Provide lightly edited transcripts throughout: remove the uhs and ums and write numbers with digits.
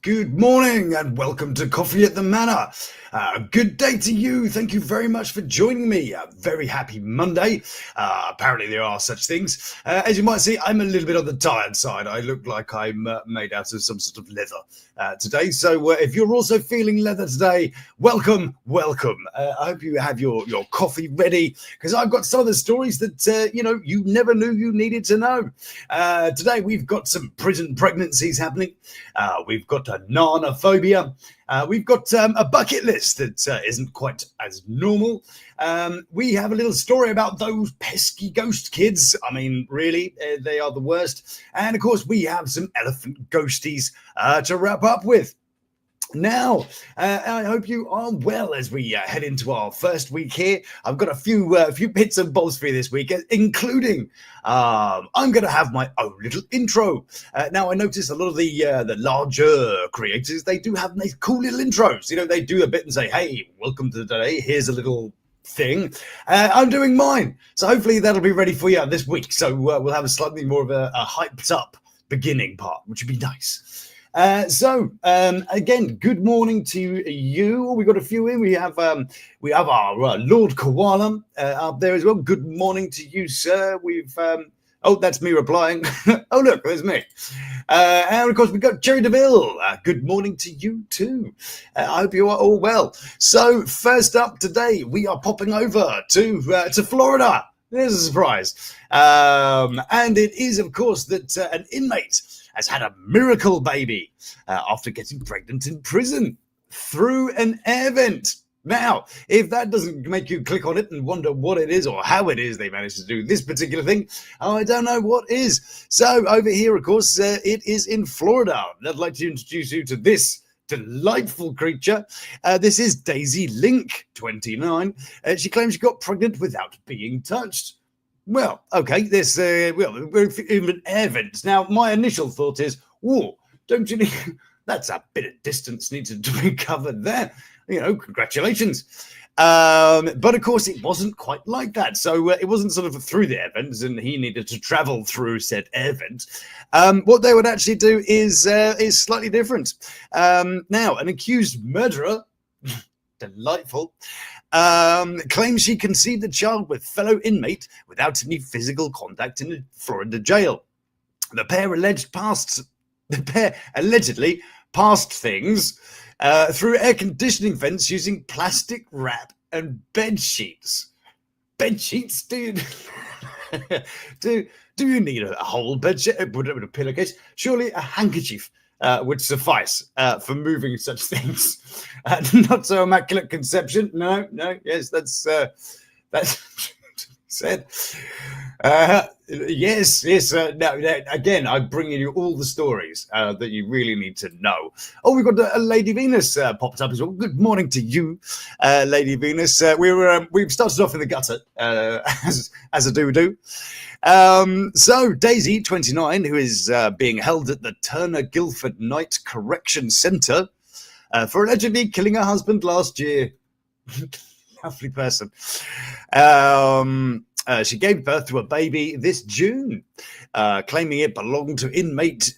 Good morning and welcome to Coffee at the Manor. Good day to you. Thank you very much for joining me. A very happy Monday. Apparently there are such things. As you might see, I'm a little bit on the tired side. I look like I'm made out of some sort of leather today. So if you're also feeling leather today, welcome. I hope you have your coffee ready because I've got some of the stories that, you never knew you needed to know. Today we've got some prison pregnancies happening. We've got a nanophobia. We've got a bucket list that isn't quite as normal. We have a little story about those pesky ghost kids. I mean, really, they are the worst. And of course, we have some elephant ghosties to wrap up with. Now, I hope you are well as we head into our first week here. I've got a few bits and bobs for you this week, including I'm going to have my own little intro. Now, I noticed a lot of the larger creators, they do have nice, cool little intros. You know, they do a bit and say, hey, welcome to today. Here's a little thing. I'm doing mine. So hopefully that'll be ready for you this week. So we'll have a slightly more of a hyped up beginning part, which would be nice. Again, good morning to you. We got a few in. We have our Lord Koala up there as well. Good morning to you, sir. We've that's me replying. Oh look, there's me. And of course we've got Jerry DeVille. Good morning to you too. I hope you are all well. So first up today, we are popping over to Florida. There's a surprise, and it is of course that an inmate has had a miracle baby after getting pregnant in prison through an air vent. Now, if that doesn't make you click on it and wonder what it is or how it is they managed to do this particular thing, I don't know what is. So over here, of course, it is in Florida. I'd like to introduce you to this delightful creature. This is Daisy Link, 29. She claims she got pregnant without being touched. Well, okay, this, we're in air vents. Now, my initial thought is, whoa, don't you need, that's a bit of distance needed to be covered there. You know, congratulations. But of course, it wasn't quite like that. So it wasn't sort of through the air vents and he needed to travel through said air vent. What they would actually do is slightly different. Now, an accused murderer, delightful, claims she conceived the child with fellow inmate without any physical contact in a Florida jail. The pair allegedly passed things through air conditioning vents using plastic wrap and bed sheets. Bed sheets, dude. Do you need a whole bed sheet with a pillowcase? Surely a handkerchief would suffice for moving such things. Not so immaculate conception. No. Yes, that's said. Yes. Now, again, I'm bringing you all the stories that you really need to know. Oh, we've got a Lady Venus popped up as well. Good morning to you, Lady Venus. We've started off in the gutter, as I do. So Daisy, 29, who is being held at the Turner Guilford Night Correction Centre for allegedly killing her husband last year. Lovely person. She gave birth to a baby this June, claiming it belonged to inmate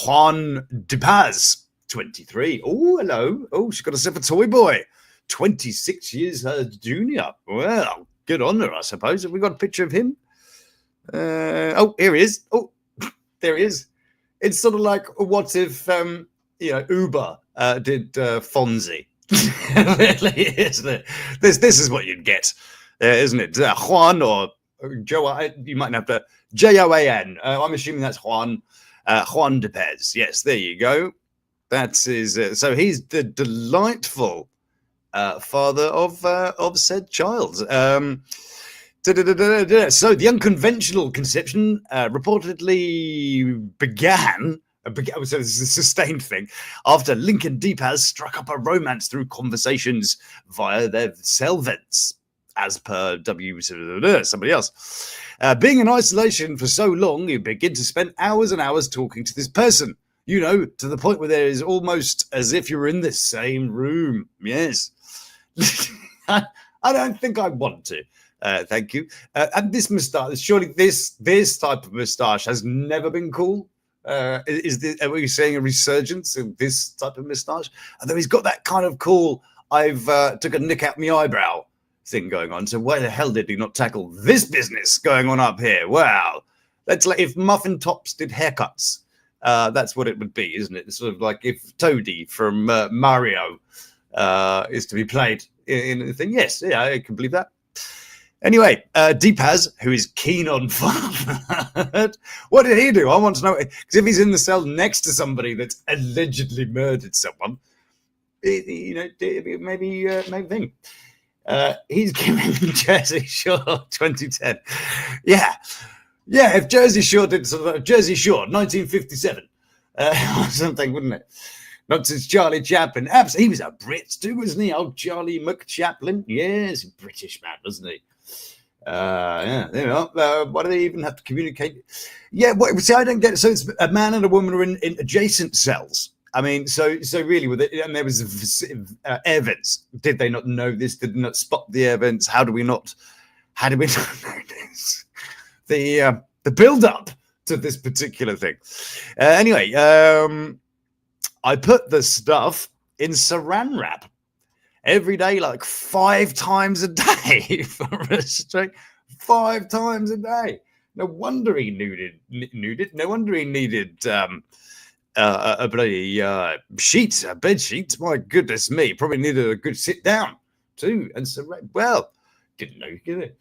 Juan de Paz, 23. Oh, hello. Oh, she got herself a toy boy, 26 years her junior. Well, good on her, I suppose. Have we got a picture of him? Here he is. Oh, there he is. It's sort of like what if Uber did Fonzie. Really, isn't it? This is what you'd get, isn't it? Juan or Joe? You might have to Joan. I'm assuming that's Juan. Juan de Pez. Yes, there you go. That is. So he's the delightful father of said child. So the unconventional conception reportedly began, so this is a sustained thing, after Link and Deepaz struck up a romance through conversations via their cell vents, as per somebody else. Being in isolation for so long, you begin to spend hours and hours talking to this person, to the point where there is almost as if you're in the same room. Yes. I don't think I want to. Thank you. And this moustache, surely this type of moustache has never been cool. Are we seeing a resurgence of this type of moustache? Although he's got that kind of cool, I've took a nick out my eyebrow thing going on. So why the hell did he not tackle this business going on up here? Well, that's like if Muffin Tops did haircuts. That's what it would be, isn't it? It's sort of like if Toadie from Mario is to be played in the thing. Yes, yeah, I can believe that. Anyway, Deepaz, who is keen on fun, what did he do? I want to know, because if he's in the cell next to somebody that's allegedly murdered someone, maybe think. He's giving Jersey Shore 2010. Yeah, if Jersey Shore did sort of Jersey Shore 1957 or something, wouldn't it? Not since Charlie Chaplin. He was a Brit too, wasn't he? Old Charlie McChaplin. Yes, British man, wasn't he? Yeah, there we are. Why do they even have to communicate? Yeah, see, I don't get it. So it's a man and a woman are in adjacent cells. I mean, so really, with it, and there was air vents. Did they not know this? Did they not spot the air vents? How do we not know this? The build up to this particular thing. Anyway, I put the stuff in saran wrap every day, like 5 times a day for a straight 5 times a day. No wonder he needed. No wonder he needed a bloody bed sheet. My goodness me, probably needed a good sit down too. And so, well, didn't know you could it.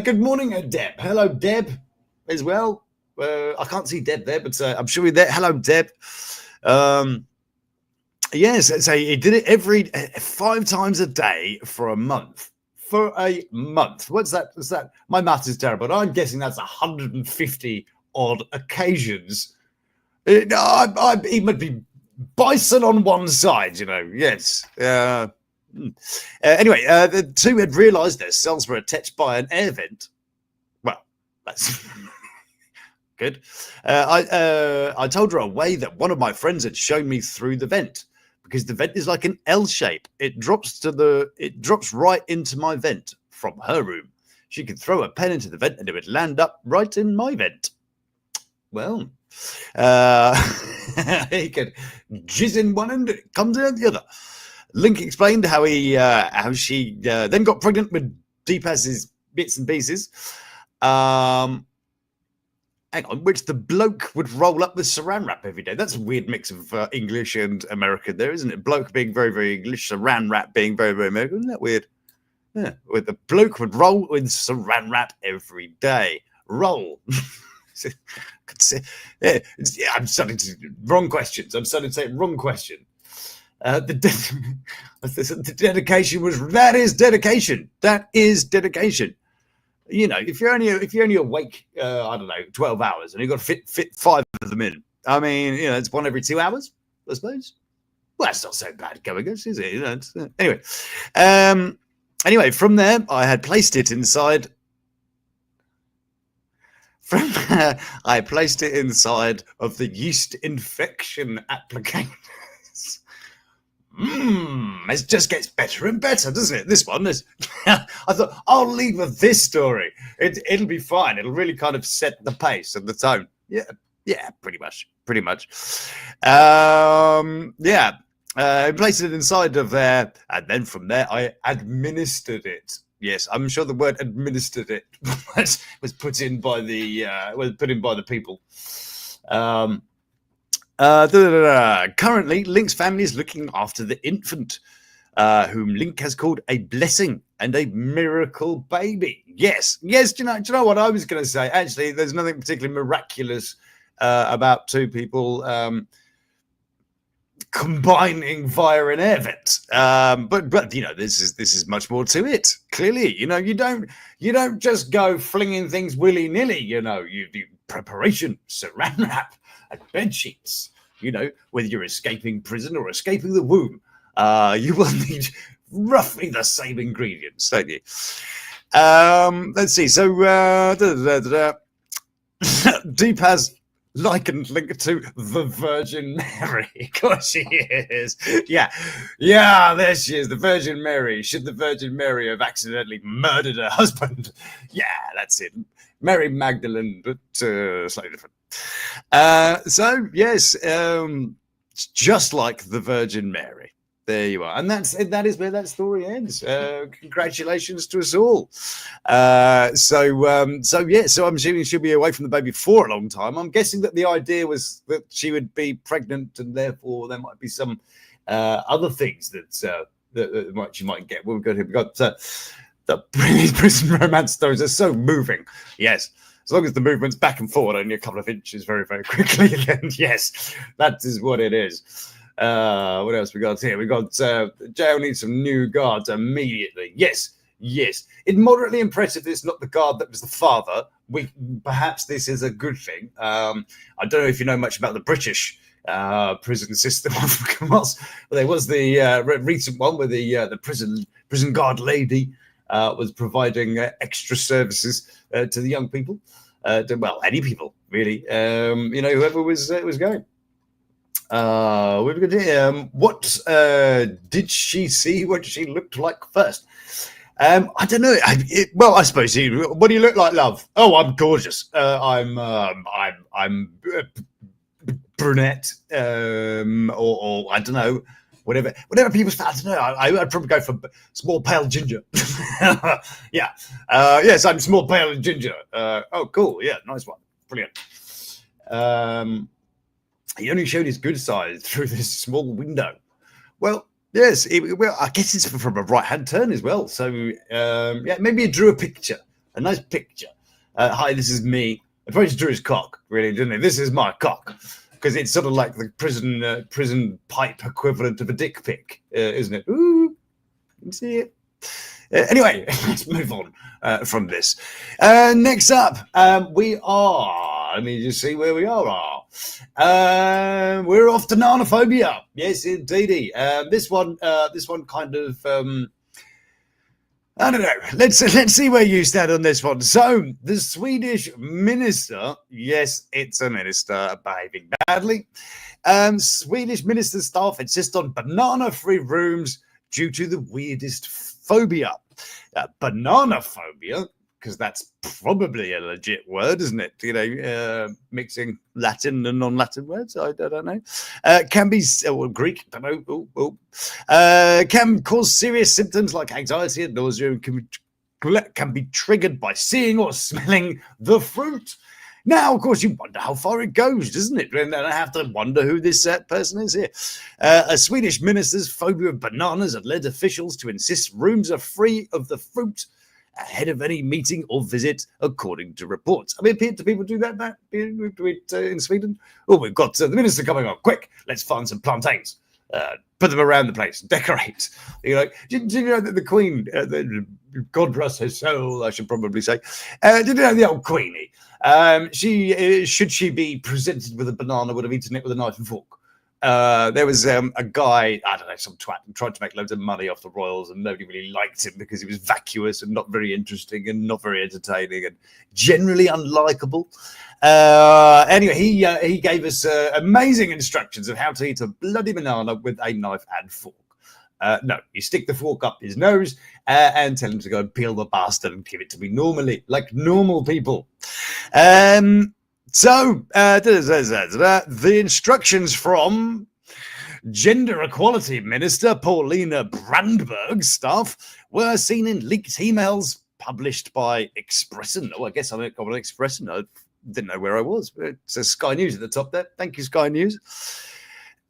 Good morning, Deb. Hello, Deb, as well. I can't see Deb there, but I'm sure you're there. Hello, Deb. Yes, so he did it 5 times a day for a month. For a month. What's that? My math is terrible. I'm guessing that's 150 odd occasions. He might be bison on one side, Yes. Anyway, the two had realised their cells were attached by an air vent. Well, that's good. I told her a way that one of my friends had shown me through the vent, because the vent is like an L shape. It drops right into my vent from her room. She could throw a pen into the vent and it would land up right in my vent. Well, he could jizz in one and it comes out the other. Link explained how she then got pregnant with Deepaz's bits and pieces. Which the bloke would roll up with saran wrap every day. That's a weird mix of English and American there, isn't it? Bloke being very, very English, saran wrap being very, very American. Isn't that weird? Yeah, where the bloke would roll with saran wrap every day. Roll. I'm starting to wrong questions. I'm starting to say wrong question. The dedication that is dedication. That is dedication. If you're only awake, 12 hours, and you've got to fit 5 of them in. I mean, it's one every 2 hours, I suppose. Well, that's not so bad going, is it? Anyway, from there, I had placed it inside. From there, I placed it inside of the yeast infection applicator. It just gets better and better, doesn't it? This one is. I thought I'll lead with this story. It'll be fine. It'll really kind of set the pace and the tone. Yeah, pretty much. I placed it inside of there, and then from there I administered it. Yes, I'm sure the word "administered it" was put in by the people. Currently, Link's family is looking after the infant, whom Link has called a blessing and a miracle baby. Yes. Do you know what I was going to say? Actually, there's nothing particularly miraculous about two people combining via an air vent. But this is much more to it. Clearly, you don't just go flinging things willy nilly. You do preparation, saran wrap, and bed sheets. Whether you're escaping prison or escaping the womb, you will need roughly the same ingredients, don't you? Let's see. So, Deepaz likened Link to the Virgin Mary. Of course she is. Yeah, there she is, the Virgin Mary. Should the Virgin Mary have accidentally murdered her husband? Yeah, that's it. Mary Magdalene, but slightly different. So yes, it's just like the Virgin Mary. There you are, and that is where that story ends. Congratulations to us all. So I'm assuming she'll be away from the baby for a long time. I'm guessing that the idea was that she would be pregnant, and therefore there might be some other things that she might get. We've got the prison romance stories are so moving. Yes. As long as the movement's back and forward only a couple of inches very, very quickly, then yes, that is what it is. What else we got here? We got jail needs some new guards immediately. Yes. It's moderately impressive it's not the guard that was the father. Perhaps this is a good thing. I don't know if you know much about the British prison system, but there was the recent one where the prison guard lady was providing extra services to the young people, any people really, whoever was going. What did she see? What she looked like first? I don't know. I suppose. What do you look like, love? Oh, I'm gorgeous. I'm brunette, or I don't know. Whatever people start to know, I'd probably go for small, pale ginger. Yeah. Yes, I'm small, pale, and ginger. Oh, cool. Yeah, nice one. Brilliant. He only showed his good side through this small window. Well, yes. I guess it's from a right-hand turn as well. So, maybe he drew a nice picture. Hi, this is me. I probably just drew his cock, really, didn't he? This is my cock. Because it's sort of like the prison pipe equivalent of a dick pic, isn't it? Ooh, you can see it. Anyway, let's move on from this. Next up, we are. Let me just see where we are. We're off to nanophobia. Yes, indeedy. This one kind of. I don't know. Let's see where you stand on this one. So, the Swedish minister, yes, it's a minister behaving badly. Swedish minister staff insist on banana-free rooms due to the weirdest phobia. Banana phobia, because that's probably a legit word, isn't it? Mixing Latin and non-Latin words. I don't know. Can be Greek. I don't know. Can cause serious symptoms like anxiety and nausea, and can be triggered by seeing or smelling the fruit. Now, of course, you wonder how far it goes, doesn't it? And I have to wonder who this person is here. A Swedish minister's phobia of bananas had led officials to insist rooms are free of the fruit ahead of any meeting or visit, according to reports. I mean, do people do that in Sweden? Oh, we've got the minister coming on. Quick, let's find some plantains. Put them around the place. Decorate. Do you know that the Queen, God rest her soul, I should probably say, did you know the old Queenie? Should she be presented with a banana, would have eaten it with a knife and fork. There was a guy, I don't know, some twat, who tried to make loads of money off the royals, and nobody really liked him because he was vacuous and not very interesting and not very entertaining and generally unlikable. Anyway, he gave us amazing instructions of how to eat a bloody banana with a knife and fork. No, you stick the fork up his nose and tell him to go and peel the bastard and give it to me normally, like normal people. So, the instructions from Gender Equality Minister Paulina Brandberg's staff were seen in leaked emails published by Expressen. Oh, I guess I'm on Expressen. I didn't know where I was. It says Sky News at the top there. Thank you, Sky News.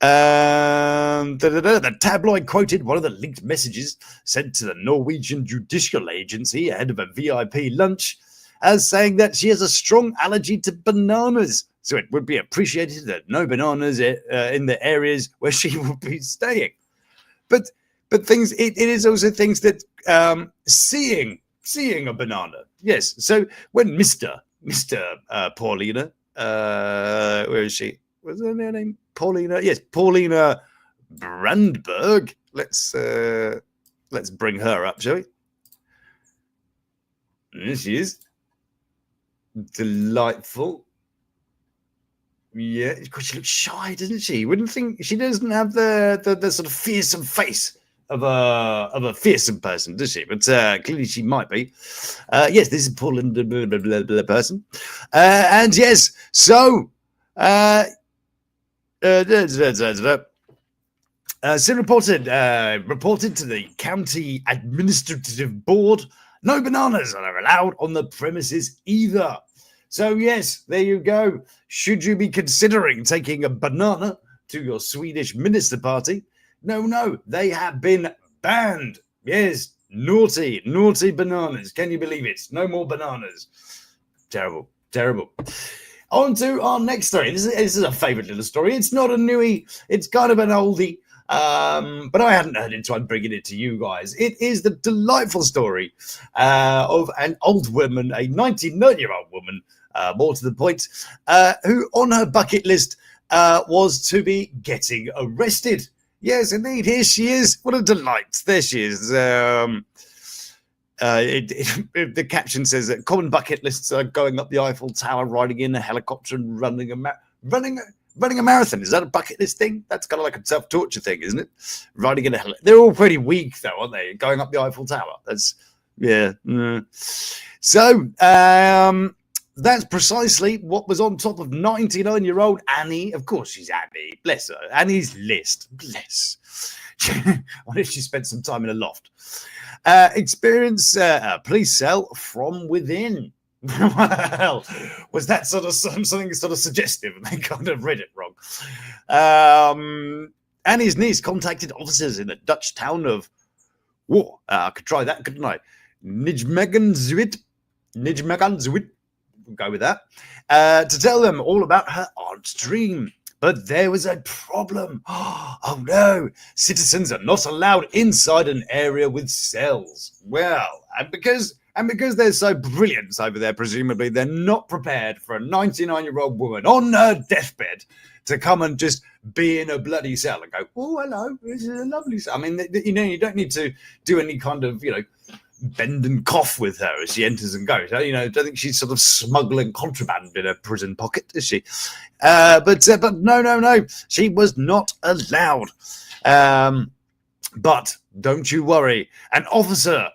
The tabloid quoted one of the leaked messages sent to the Norwegian Judicial Agency ahead of a VIP lunch as saying that she has a strong allergy to bananas, so it would be appreciated that no bananas in the areas where she will be staying. But things, it is also things that seeing a banana. Yes. So when Mr. Paulina, where is she? What's her name? Paulina. Yes, Paulina Brandberg. Let's bring her up, shall we? There she is. Delightful. Yeah, she looks shy, doesn't she? Wouldn't think she doesn't have the sort of fearsome face a fearsome person, does she? But clearly she might be. Yes, this is Poland person, and yes, so. Sim reported to the county administrative board. No bananas are allowed on the premises either. So yes, there you go. Should you be considering taking a banana to your Swedish minister party? No, they have been banned. Yes, naughty bananas. Can you believe it? No more bananas. Terrible. On to our next story. This is a favourite little story. It's not a newie. It's kind of an oldie. But I hadn't heard it, so I'm bringing it to you guys. It is the delightful story of an old woman, a 99-year-old woman, more to the point, who on her bucket list was to be getting arrested. Yes, indeed. Here she is. What a delight. There she is. The caption says that common bucket lists are going up the Eiffel Tower, riding in a helicopter, and running a marathon. Is that a bucket list thing? That's kind of like a self-torture thing, isn't it? Riding in a helicopter. They're all pretty weak, though, aren't they? Going up the Eiffel Tower. That's, yeah. So, that's precisely what was on top of 99-year-old Annie. Of course, she's Annie. Bless her. Annie's list. Bless. What if she spent some time in a loft? Experience a police cell from within. Well, was that sort of something sort of suggestive? And they kind of read it wrong. Annie's niece contacted officers in the Dutch town of. Whoa, I could try that, couldn't I? Nijmegen-Zuid. We'll go with that. To tell them all about her aunt's dream. But there was a problem. Oh no, citizens are not allowed inside an area with cells. Well, and because they're so brilliant over there, presumably they're not prepared for a 99-year-old woman on her deathbed to come and just be in a bloody cell and go, oh, hello, this is a lovely cell. I mean, you don't need to do any kind of, bend and cough with her as she enters and goes. I don't think she's sort of smuggling contraband in her prison pocket, is she? But no, she was not allowed. But don't you worry, an officer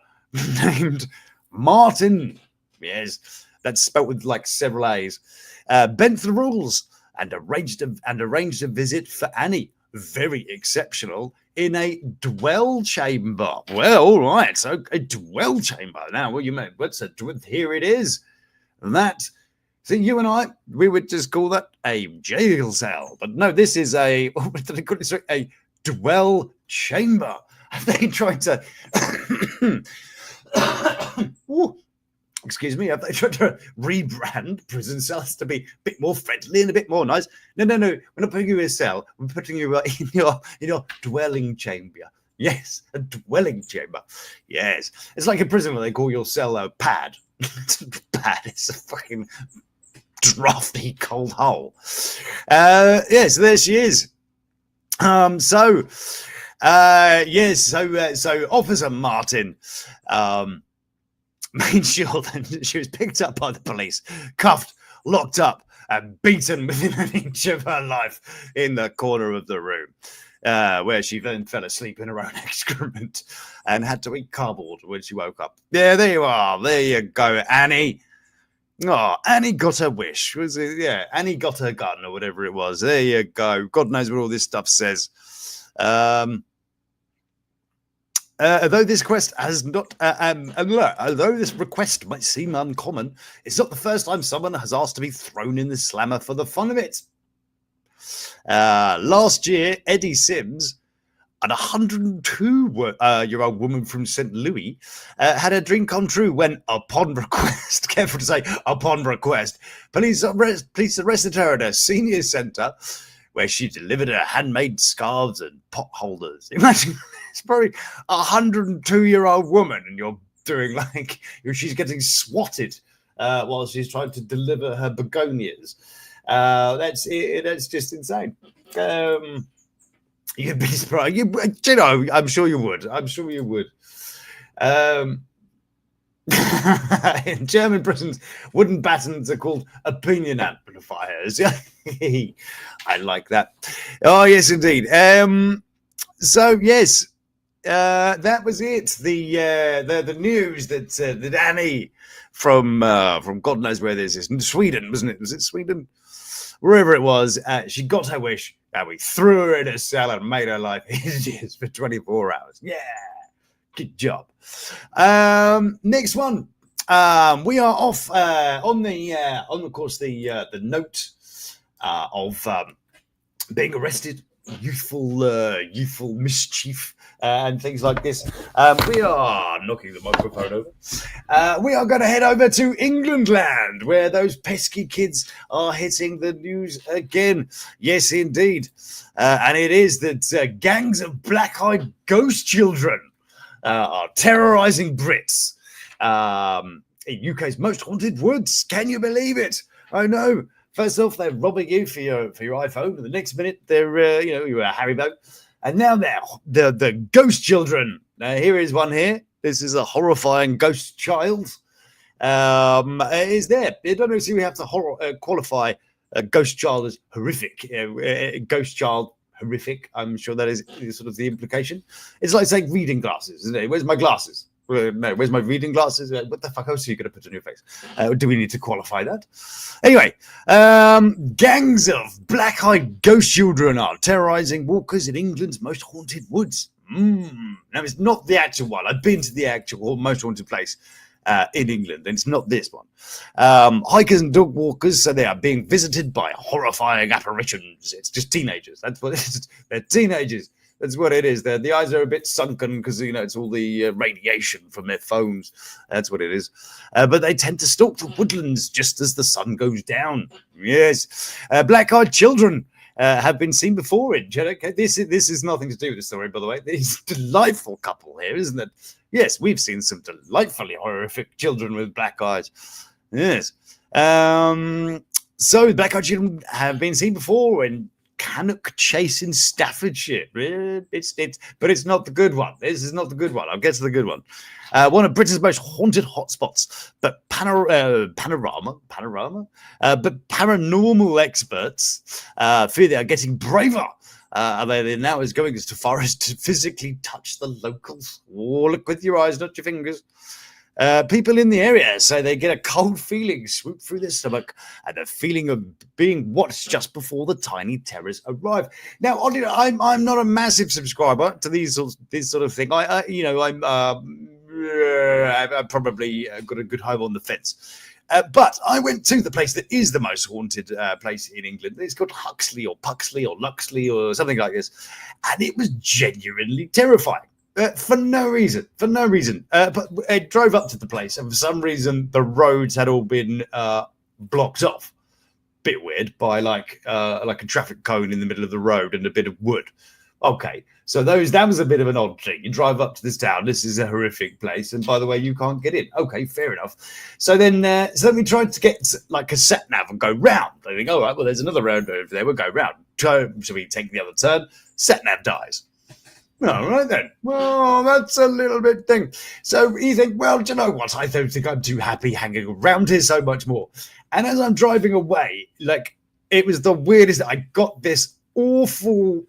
named Martin, yes, that's spelt with like several A's, bent the rules and arranged a visit for Annie. Very exceptional. In a dwell chamber. Well, all right. So a dwell chamber. Now, what you mean? What's a dwell? Here it is. So you and I, we would just call that a jail cell. But no, this is a dwell chamber. They tried to. Excuse me, have they tried to rebrand prison cells to be a bit more friendly and a bit more nice? No, we're not putting you in a cell. We're putting you in your dwelling chamber. Yes, a dwelling chamber. Yes, it's like a prison where they call your cell a pad. It's not a pad. It's a fucking drafty cold hole. Yes, there she is. So Officer Martin. Made sure that she was picked up by the police, cuffed, locked up, and beaten within an inch of her life in the corner of the room, where she then fell asleep in her own excrement and had to eat cardboard when she woke up. Yeah, there you are. There you go, Annie. Oh, Annie got her wish. Was it? Yeah, Annie got her gun or whatever it was. There you go. God knows what all this stuff says. Although this request might seem uncommon, it's not the first time someone has asked to be thrown in the slammer for the fun of it. Last year, Eddie Sims, an 102-year-old woman from St. Louis, had her dream come true when, upon request, careful to say, upon request, police arrested her at a senior centre where she delivered her handmade scarves and pot holders. Imagine it's probably a 102-year-old woman, and you're doing she's getting swatted while she's trying to deliver her begonias. That's just insane. You'd be surprised. I'm sure you would. In German prisons, wooden batons are called opinion amplifiers. I like that. Oh, yes, indeed. So, yes, That was it. The news that Annie from God knows where this is, Sweden, wasn't it? Was it Sweden? Wherever it was, she got her wish, and we threw her in a cell and made her life easier for 24 hours. Yeah, good job. Next one. We are off on of course the note of being arrested, youthful mischief, and things like this. We are knocking the microphone over. We are going to head over to Englandland, where those pesky kids are hitting the news again. Yes, indeed. And it is that gangs of black-eyed ghost children are terrorizing Brits in UK's most haunted woods. Can you believe it? I know. First off, they're robbing you for your iPhone, and the next minute they're you're a Haribo, and now they're the ghost children. Now here is one here. This is a horrifying ghost child. Is there? I don't know. See, we have to qualify a ghost child as horrific. Ghost child horrific. I'm sure that is sort of the implication. It's like saying reading glasses, isn't it? Where's my glasses? No, where's my reading glasses? What the fuck else are you going to put on your face? Do we need to qualify that? Anyway, gangs of black-eyed ghost children are terrorizing walkers in England's most haunted woods. Now, it's not the actual one. I've been to the actual most haunted place in England, and it's not this one. Hikers and dog walkers, so they are being visited by horrifying apparitions. It's just teenagers. That's what it is. They're teenagers. That's what it is. The eyes are a bit sunken because, it's all the radiation from their phones. That's what it is. But they tend to stalk the woodlands just as the sun goes down. Yes. Black-eyed children have been seen before in Jeddah. This is nothing to do with the story, by the way. This delightful couple here, isn't it? Yes, we've seen some delightfully horrific children with black eyes. Yes. So black-eyed children have been seen before in Cannock Chase in Staffordshire. But it's not the good one. This is not the good one. I'll get to the good one. One of Britain's most haunted hotspots. But panorama. But paranormal experts fear they are getting braver. They now is going as far as to physically touch the locals. Oh, look with your eyes, not your fingers. People in the area say they get a cold feeling swoop through their stomach and the feeling of being watched just before the tiny terrors arrive. Now, I'm not a massive subscriber to this sort of thing. I've probably got a good home on the fence. But I went to the place that is the most haunted place in England. It's called Huxley or Puxley or Luxley or something like this. And it was genuinely terrifying. For no reason. But I drove up to the place, and for some reason, the roads had all been blocked off. Bit weird, by like a traffic cone in the middle of the road and a bit of wood. Okay, so that was a bit of an odd thing. You drive up to this town. This is a horrific place, and by the way, you can't get in. Okay, fair enough. So then we tried to get like a sat nav and go round. I think, all right, well, there's another road over there. We'll go round. So we take the other turn. Sat nav dies. All right then. Well, that's a little bit thing. So you think, well, do you know what? I don't think I'm too happy hanging around here so much more. And as I'm driving away, like, it was the weirdest. I got this awful,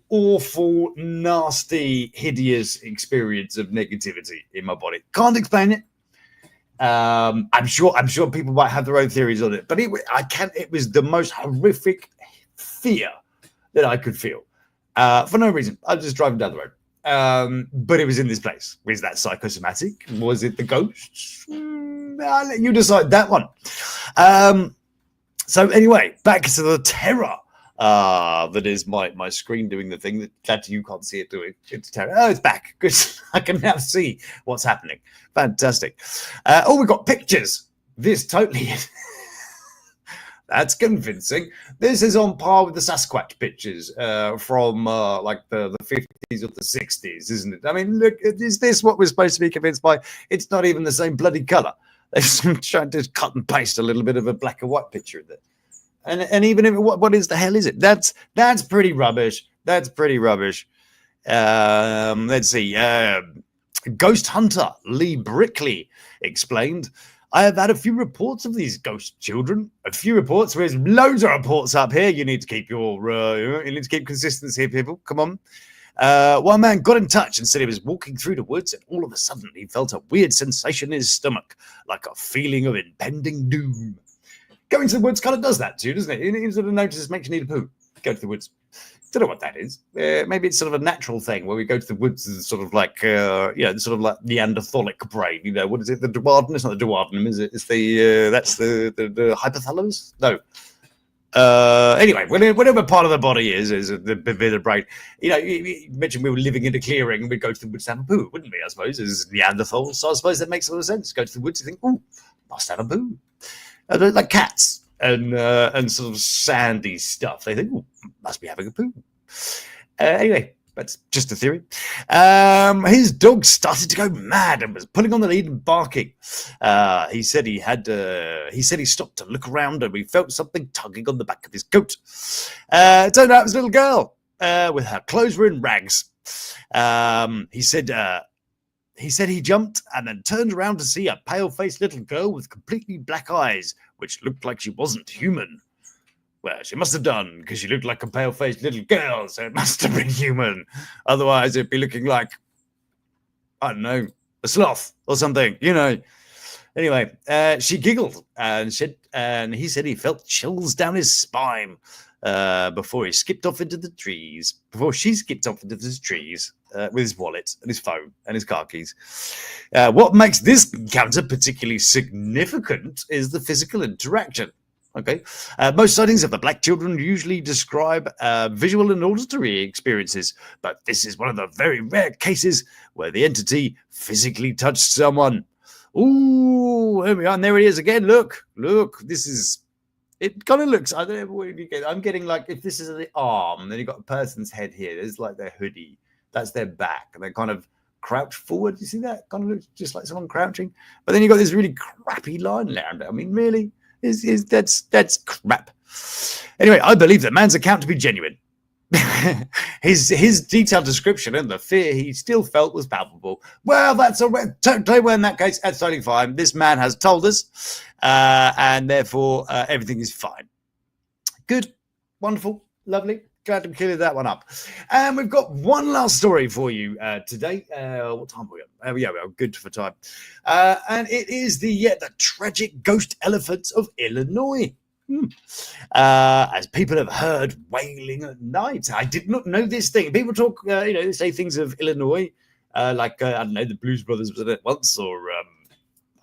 nasty, hideous experience of negativity in my body. Can't explain it. I'm sure people might have their own theories on it, but it was the most horrific fear that I could feel for no reason. I was just driving down the road. But it was in this place. Was that psychosomatic? Was it the ghosts? I'll let you decide that one. So anyway, back to the terror. That is my screen doing the thing that you can't see it doing. It's terror. Oh, it's back. Good. I can now see what's happening. Fantastic. We've got pictures. This totally is. That's convincing. This is on par with the Sasquatch pictures from like the 50s or the 60s, isn't it? I mean, look, is this what we're supposed to be convinced by? It's not even the same bloody colour. They've tried to cut and paste a little bit of a black and white picture of it. And even if what is the hell is it? That's pretty rubbish. That's pretty rubbish. Let's see. Ghost hunter Lee Brickley explained, I have had a few reports of these ghost children. A few reports. There's loads of reports up here. You need to keep you need to keep consistency here, people. Come on. One man got in touch and said he was walking through the woods and all of a sudden he felt a weird sensation in his stomach, like a feeling of impending doom. Going to the woods kind of does that to you, doesn't it? You sort of notice it makes you need a poo. Go to the woods. Don't know what that is. Maybe it's sort of a natural thing where we go to the woods as sort of like, sort of like Neanderthalic brain. You know, what is it? The duodenum? It's not the duodenum, is it? It's that's the hypothalamus? No. Anyway, whatever part of the body is the bit of the brain. You know, you mentioned we were living in a clearing and we'd go to the woods to have a poo, wouldn't we? I suppose as Neanderthals. So I suppose that makes a lot of sense. Go to the woods, you think, oh, must have a poo. Like cats and sort of sandy stuff. They think, oh, must be having a poo. Anyway, that's just a theory. His dog started to go mad and was pulling on the lead and barking. He said he stopped to look around and we felt something tugging on the back of his coat. It turned out it was a little girl with her clothes were in rags. He said he jumped and then turned around to see a pale-faced little girl with completely black eyes, which looked like she wasn't human. Well, she must have done, because she looked like a pale-faced little girl, so it must have been human. Otherwise, it'd be looking like, I don't know, a sloth or something, you know. Anyway, she giggled and he said he felt chills down his spine before she skipped off into the trees with his wallet and his phone and his car keys. What makes this encounter particularly significant is the physical interaction. Okay. Most sightings of the black children usually describe visual and auditory experiences, but this is one of the very rare cases where the entity physically touched someone. Ooh, here we are, and there it is again. Look, this is, it kind of looks, I don't know what you get. I'm getting like, if this is the arm, then you've got a person's head here. There's like their hoodie. That's their back. And they kind of crouch forward. You see that? Kind of looks just like someone crouching. But then you've got this really crappy line around it. I mean, really? That's crap. Anyway, I believe that man's account to be genuine. his detailed description and the fear he still felt was palpable. Well, that's all right. Totally, well, in that case, that's totally fine. This man has told us, and therefore everything is fine. Good, wonderful, lovely. Glad to clear that one up. And we've got one last story for you today. What time are we on? Yeah, we're good for time. And it is the tragic ghost elephants of Illinois. As people have heard wailing at night. I did not know this thing. People talk, they say things of Illinois, like, I don't know, the Blues Brothers was in it once, or, I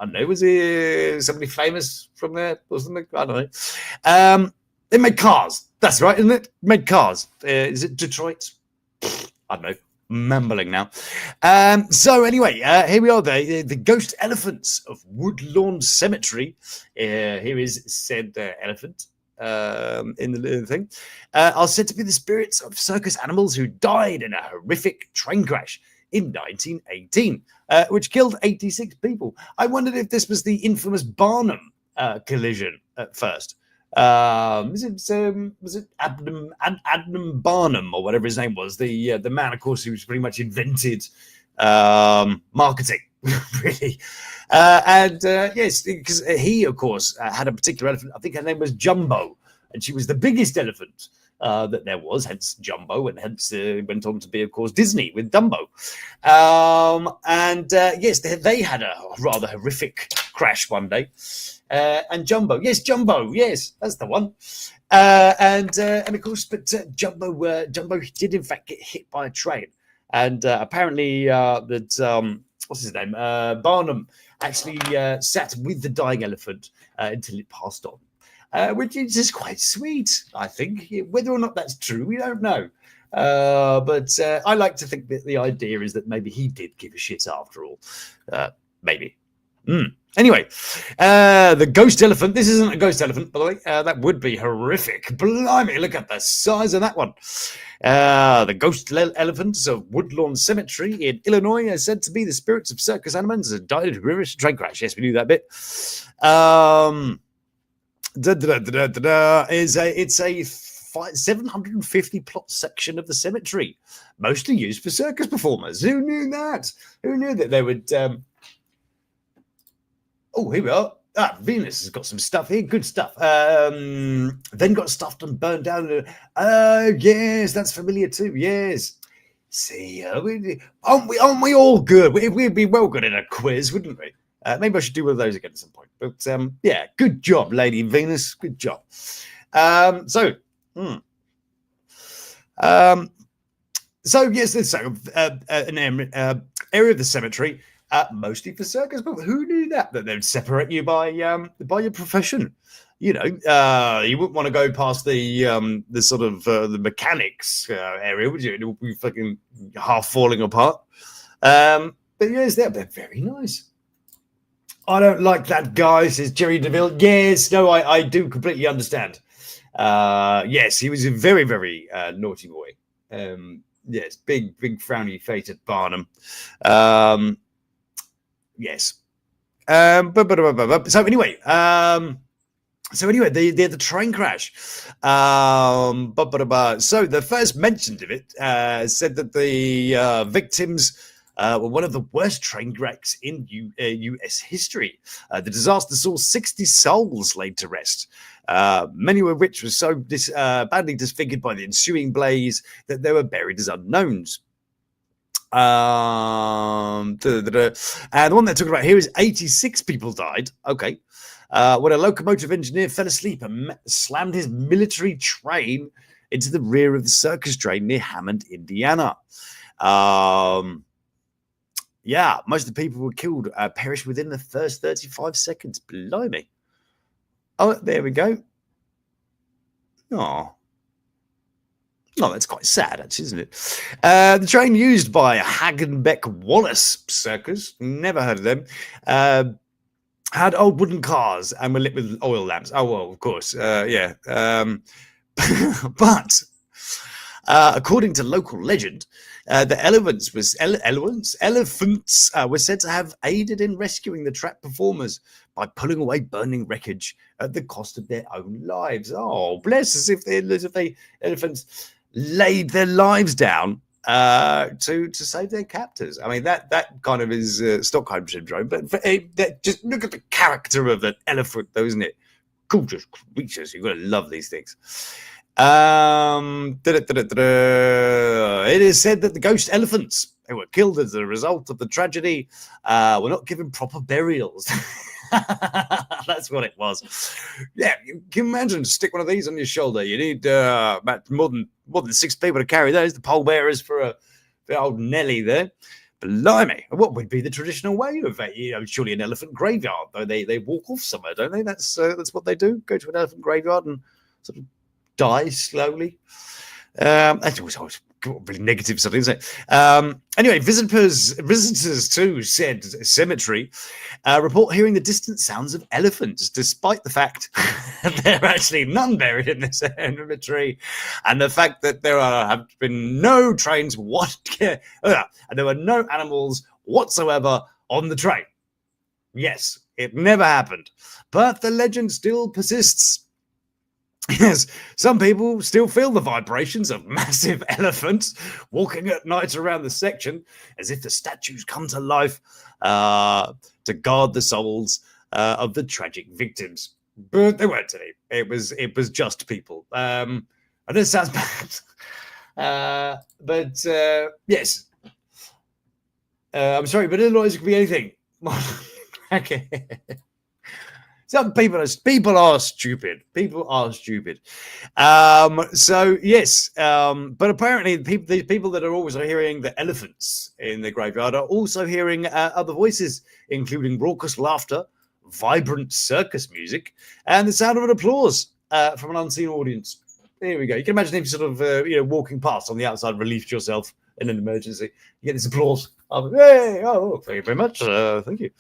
don't know, was it somebody famous from there or something? I don't know. They made cars. That's right, isn't it? Made cars. Is it Detroit? I don't know. Mumbling now. So anyway, here we are. The ghost elephants of Woodlawn Cemetery. Here is said elephant in the thing. Are said to be the spirits of circus animals who died in a horrific train crash in 1918, which killed 86 people. I wondered if this was the infamous Barnum collision at first. Was it Adnam Barnum or whatever his name was, the man, of course, who pretty much invented marketing, really. Yes, because he, of course, had a particular elephant. I think her name was Jumbo, and she was the biggest elephant that there was, hence Jumbo, and hence went on to be, of course, Disney with Dumbo. Yes, they had a rather horrific crash one day. And Jumbo, yes, that's the one. And of course, but Jumbo did in fact get hit by a train, and apparently that what's his name, Barnum, actually sat with the dying elephant until it passed on, which is just quite sweet. I think whether or not that's true, we don't know. But I like to think that the idea is that maybe he did give a shit after all. Maybe. Anyway, the ghost elephant. This isn't a ghost elephant, by the way. That would be horrific. Blimey, look at the size of that one. The ghost elephants of Woodlawn Cemetery in Illinois are said to be the spirits of circus animals that died in a horrific train crash. Yes, we knew that bit. It's a 750 plot section of the cemetery, mostly used for circus performers. Who knew that? Who knew that they would... Oh, here we are. Venus has got some stuff here. Good stuff. Then got stuffed and burned down. Yes, that's familiar too. Yes. See, aren't we all good? We'd be well good in a quiz, wouldn't we? Maybe I should do one of those again at some point. But yeah, good job, Lady Venus. Good job. So yes, so an area of the cemetery, mostly for circus. But who knew that they'd separate you by your profession? You know, you wouldn't want to go past the sort of the mechanics area, would you? It would be fucking half falling apart. But yes, they're very nice. I don't like that guy, says Jerry DeVille. Yes, no, I do completely understand. Yes, he was a very, very naughty boy. Yes, big frowny face at Barnum. Yes. So anyway, the train crash. So the first mention of it said that the victims were one of the worst train wrecks in U.S. history. The disaster saw 60 souls laid to rest. Many of which were so badly disfigured by the ensuing blaze that they were buried as unknowns. And the one they're talking about here is 86 people died. Okay. When a locomotive engineer fell asleep and slammed his military train into the rear of the circus train near Hammond, Indiana. Yeah, most of the people who were killed perished within the first 35 seconds. Blimey. Oh, there we go. Oh, that's quite sad, actually, isn't it? The train used by Hagenbeck Wallace Circus, never heard of them, had old wooden cars and were lit with oil lamps. Oh, well, of course, yeah. But according to local legend, the elephants were said to have aided in rescuing the trapped performers by pulling away burning wreckage at the cost of their own lives. Oh, bless us if the elephants laid their lives down to save their captors. I mean, that kind of is Stockholm syndrome. But just look at the character of an elephant, though, isn't it? Gorgeous creatures. You've got to love these things. It is said that the ghost elephants who were killed as a result of the tragedy were not given proper burials. That's what it was. Yeah, you can imagine stick one of these on your shoulder. You need about more than 6 people to carry those. The pallbearers for old Nelly there. Blimey, what would be the traditional way of surely an elephant graveyard? Though they walk off somewhere, don't they? That's what they do. Go to an elephant graveyard and sort of die slowly. That's always really negative something, isn't it? Anyway, visitors to said cemetery report hearing the distant sounds of elephants, despite the fact there are actually none buried in this cemetery, and the fact that there have been no trains and there were no animals whatsoever on the train. Yes, it never happened, but the legend still persists. Yes, some people still feel the vibrations of massive elephants walking at night around the section, as if the statues come to life to guard the souls of the tragic victims. But they weren't any. It was just people. I know it sounds bad, but yes. I'm sorry, but otherwise it could be anything. Okay. Some people are stupid. People are stupid. So yes, but apparently the people that are also hearing the elephants in the graveyard are also hearing other voices, including raucous laughter, vibrant circus music, and the sound of an applause from an unseen audience. There we go. You can imagine him sort of walking past on the outside, relieved yourself in an emergency. You get this applause. Hey, oh, thank you very much. Thank you.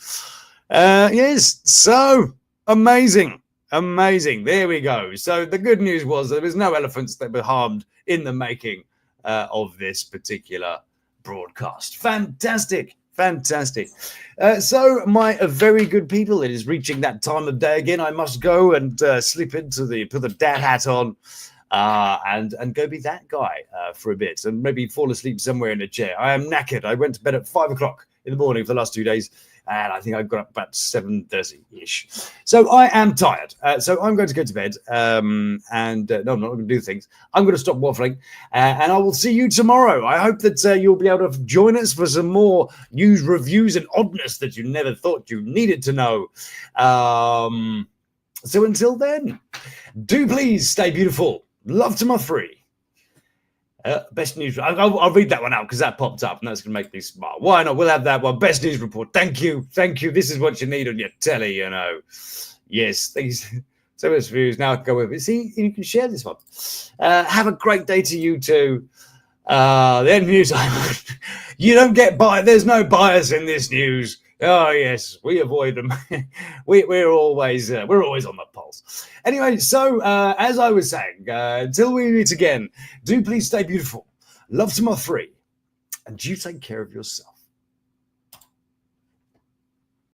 Yes, so. Amazing. There we go. So the good news was there was no elephants that were harmed in the making of this particular broadcast. Fantastic. So my very good people, it is reaching that time of day again. I must go and slip into put the dad hat on and go be that guy for a bit and maybe fall asleep somewhere in a chair. I am knackered. I went to bed at 5 o'clock in the morning for the last 2 days. and I think I got up about 7:30-ish. So I am tired. So I'm going to go to bed. No, I'm not going to do things. I'm going to stop waffling, and I will see you tomorrow. I hope that you'll be able to join us for some more news, reviews, and oddness that you never thought you needed to know. So until then, do please stay beautiful. Love to my three. Best news. I'll read that one out because that popped up and that's going to make me smile. Why not? We'll have that one. Best news report. Thank you. Thank you. This is what you need on your telly, you know. Yes. Thanks. So much views. Now I can go with it. See, you can share this one. Have a great day to you too. The end news. You don't get bias. There's no bias in this news. Oh yes, we avoid them. we're always on the pulse. Anyway, so as I was saying, until we meet again, do please stay beautiful. Love to my three, and you take care of yourself.